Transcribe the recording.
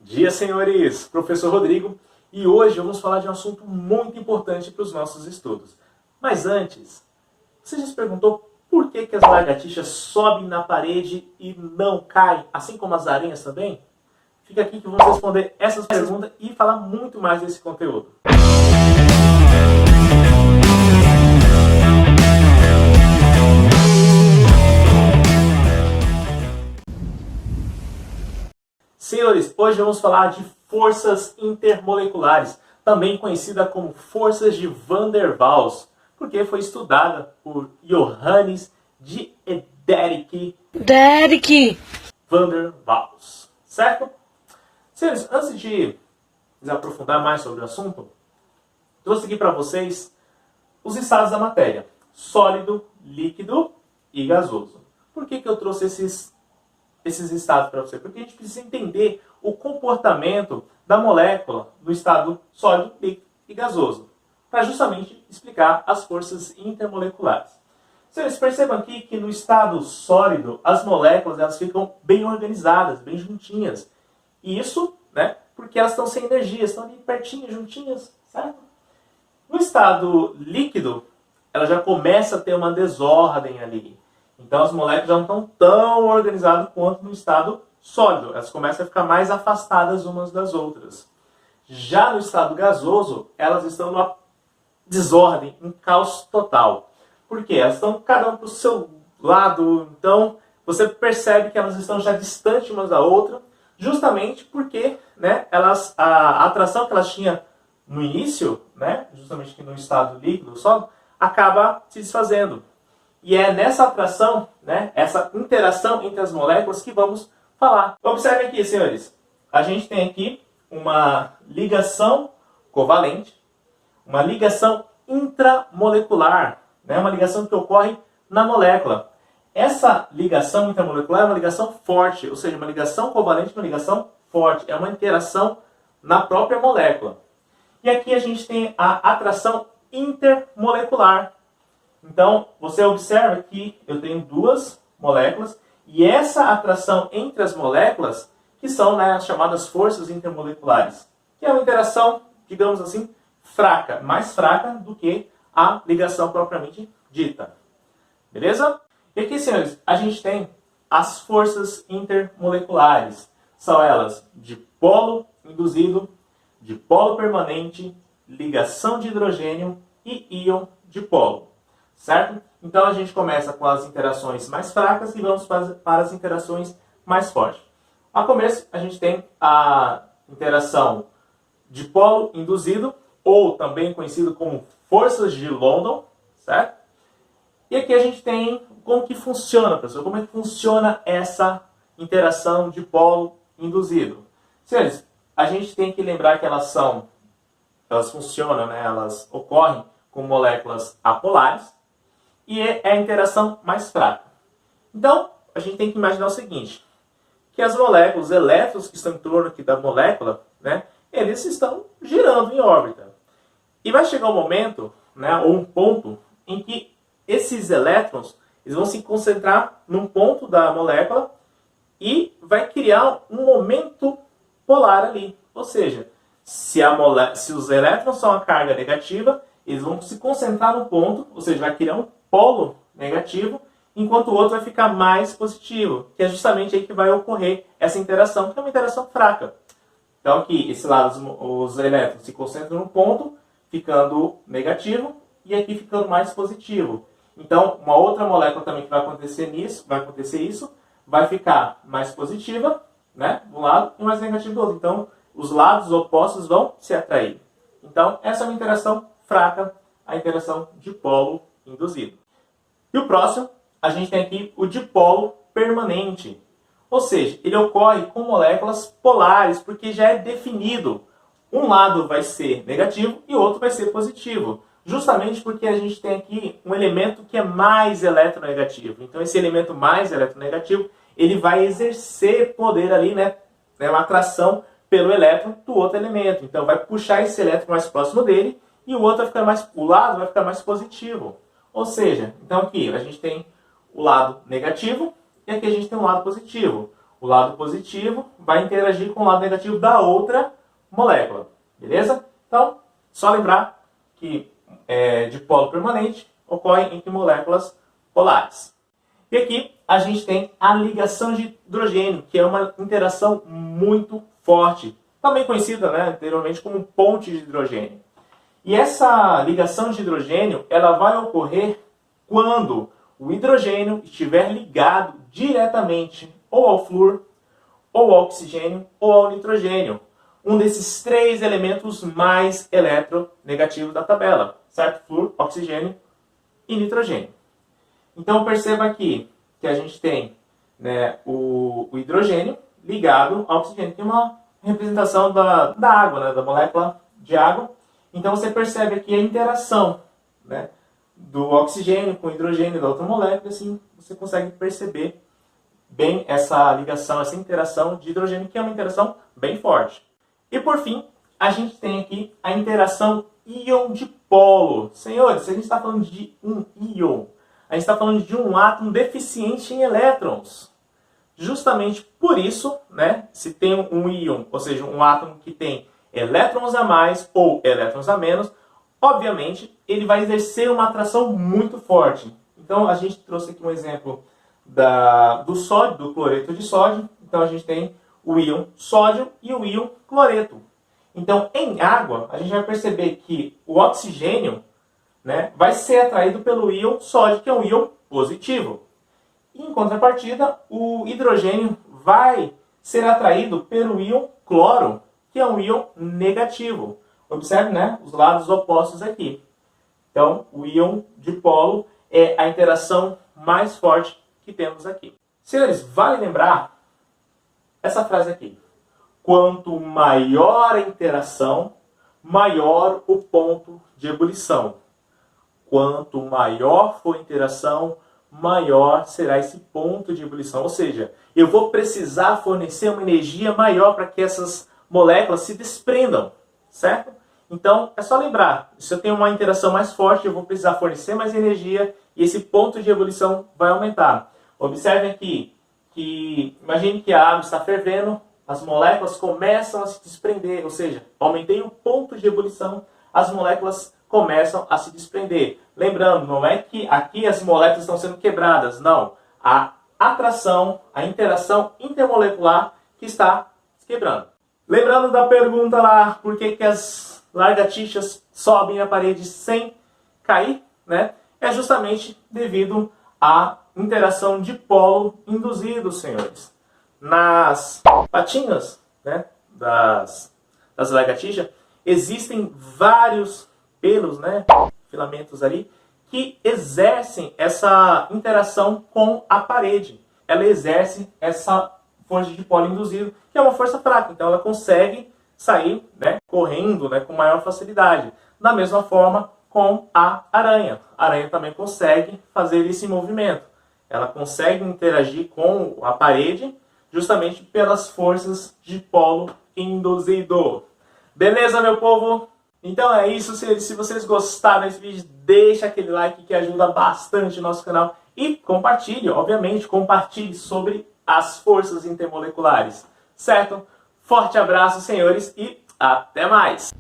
Dia, senhores! Professor Rodrigo, e hoje vamos falar de um assunto muito importante para os nossos estudos. Mas antes, você já se perguntou por que as lagartixas sobem na parede e não caem, assim como as aranhas também? Fica aqui que vamos responder essas perguntas e falar muito mais desse conteúdo. Senhores, hoje vamos falar de forças intermoleculares, também conhecida como forças de Van der Waals, porque foi estudada por Johannes de Ederik Van der Waals, certo? Senhores, antes de nos aprofundar mais sobre o assunto, trouxe aqui para vocês os estados da matéria: sólido, líquido e gasoso. Por que eu trouxe esses estados para você? Porque a gente precisa entender o comportamento da molécula no estado sólido, líquido e gasoso, para justamente explicar as forças intermoleculares. Vocês percebam aqui que no estado sólido as moléculas elas ficam bem organizadas, bem juntinhas. E isso, né, porque elas estão sem energia, estão ali pertinho, juntinhas, certo? No estado líquido, ela já começa a ter uma desordem ali. Então as moléculas já não estão tão organizadas quanto no estado sólido. Elas começam a ficar mais afastadas umas das outras. Já no estado gasoso, elas estão numa desordem, um caos total. Por quê? Elas estão cada uma para o seu lado. Então você percebe que elas estão já distantes umas da outra, justamente porque, né, a atração que elas tinham no início, né, justamente que no estado líquido, sólido, acaba se desfazendo. E é nessa atração, né, essa interação entre as moléculas que vamos falar. Observe aqui, senhores. A gente tem aqui uma ligação covalente, uma ligação intramolecular, né, uma ligação que ocorre na molécula. Essa ligação intramolecular é uma ligação forte, ou seja, uma ligação covalente, uma ligação forte. É uma interação na própria molécula. E aqui a gente tem a atração intermolecular. Então, você observa que eu tenho duas moléculas e essa atração entre as moléculas que são, né, as chamadas forças intermoleculares, que é uma interação, digamos assim, fraca, mais fraca do que a ligação propriamente dita. Beleza? E aqui, senhores, a gente tem as forças intermoleculares. São elas de polo induzido, de polo permanente, ligação de hidrogênio e íon dipolo. Certo? Então a gente começa com as interações mais fracas e vamos para as interações mais fortes. A começo a gente tem a interação de polo induzido, ou também conhecido como forças de London, certo? E aqui a gente tem como que funciona, pessoal, como é que funciona essa interação de polo induzido. Senhores, a gente tem que lembrar que elas funcionam, né? Elas ocorrem com moléculas apolares, e é a interação mais fraca. Então, a gente tem que imaginar o seguinte, que as moléculas, os elétrons que estão em torno aqui da molécula, né, eles estão girando em órbita. E vai chegar um momento, né, ou um ponto, em que esses elétrons eles vão se concentrar num ponto da molécula e vai criar um momento polar ali. Ou seja, se os elétrons são a carga negativa, eles vão se concentrar no ponto, ou seja, vai criar um polo negativo, enquanto o outro vai ficar mais positivo, que é justamente aí que vai ocorrer essa interação, que é uma interação fraca. Então aqui, esse lado, os elétrons se concentram no ponto, ficando negativo, e aqui ficando mais positivo. Então, uma outra molécula também que vai acontecer isso, vai ficar mais positiva, né, de um lado, e mais negativa do outro. Então, os lados opostos vão se atrair. Então, essa é uma interação fraca, a interação de polo induzido. E o próximo, a gente tem aqui o dipolo permanente. Ou seja, ele ocorre com moléculas polares, porque já é definido. Um lado vai ser negativo e o outro vai ser positivo. Justamente porque a gente tem aqui um elemento que é mais eletronegativo. Então esse elemento mais eletronegativo, ele vai exercer poder ali, né, uma atração pelo elétron do outro elemento. Então vai puxar esse elétron mais próximo dele e o lado vai ficar mais positivo. Ou seja, então aqui a gente tem o lado negativo e aqui a gente tem o lado positivo. O lado positivo vai interagir com o lado negativo da outra molécula. Beleza? Então, só lembrar que dipolo permanente ocorre entre moléculas polares. E aqui a gente tem a ligação de hidrogênio, que é uma interação muito forte, também conhecida, né, anteriormente como ponte de hidrogênio. E essa ligação de hidrogênio ela vai ocorrer quando o hidrogênio estiver ligado diretamente ou ao flúor, ou ao oxigênio, ou ao nitrogênio. Um desses três elementos mais eletronegativos da tabela, certo? Flúor, oxigênio e nitrogênio. Então perceba aqui que a gente tem, né, o hidrogênio ligado ao oxigênio, que é uma representação da água, né, da molécula de água. Então você percebe aqui a interação, né, do oxigênio com o hidrogênio da outra molécula, assim você consegue perceber bem essa ligação, essa interação de hidrogênio, que é uma interação bem forte. E por fim, a gente tem aqui a interação íon-dipolo. Senhores, a gente está falando de um íon, a gente está falando de um átomo deficiente em elétrons. Justamente por isso, né, se tem um íon, ou seja, um átomo que tem elétrons a mais ou elétrons a menos, obviamente ele vai exercer uma atração muito forte. Então a gente trouxe aqui um exemplo do sódio, do cloreto de sódio. Então a gente tem o íon sódio e o íon cloreto. Então em água a gente vai perceber que o oxigênio, né, vai ser atraído pelo íon sódio, que é um íon positivo. E, em contrapartida, o hidrogênio vai ser atraído pelo íon cloro, que é um íon negativo. Observe, né, os lados opostos aqui. Então, o íon dipolo é a interação mais forte que temos aqui. Senhores, vale lembrar essa frase aqui. Quanto maior a interação, maior o ponto de ebulição. Quanto maior for a interação, maior será esse ponto de ebulição. Ou seja, eu vou precisar fornecer uma energia maior para que essas moléculas se desprendam, certo? Então, é só lembrar, se eu tenho uma interação mais forte, eu vou precisar fornecer mais energia e esse ponto de ebulição vai aumentar. Observe aqui que, imagine que a água está fervendo, as moléculas começam a se desprender, ou seja, aumentei o ponto de ebulição, as moléculas começam a se desprender. Lembrando, não é que aqui as moléculas estão sendo quebradas, não. A atração, a interação intermolecular que está se quebrando. Lembrando da pergunta lá, por que as lagartixas sobem a parede sem cair, né? É justamente devido à interação dipolo induzido, senhores. Nas patinhas, né, das lagartixas, existem vários pelos, né, filamentos ali, que exercem essa interação com a parede. Ela exerce essa força de dipolo induzido, que é uma força fraca. Então ela consegue sair, né, correndo, né, com maior facilidade. Da mesma forma com a aranha. A aranha também consegue fazer esse movimento. Ela consegue interagir com a parede justamente pelas forças de dipolo induzido. Beleza, meu povo? Então é isso, senhores. Se vocês gostaram desse vídeo, deixa aquele like que ajuda bastante o nosso canal. E compartilhe, obviamente, compartilhe sobre as forças intermoleculares. Certo? Forte abraço, senhores, e até mais!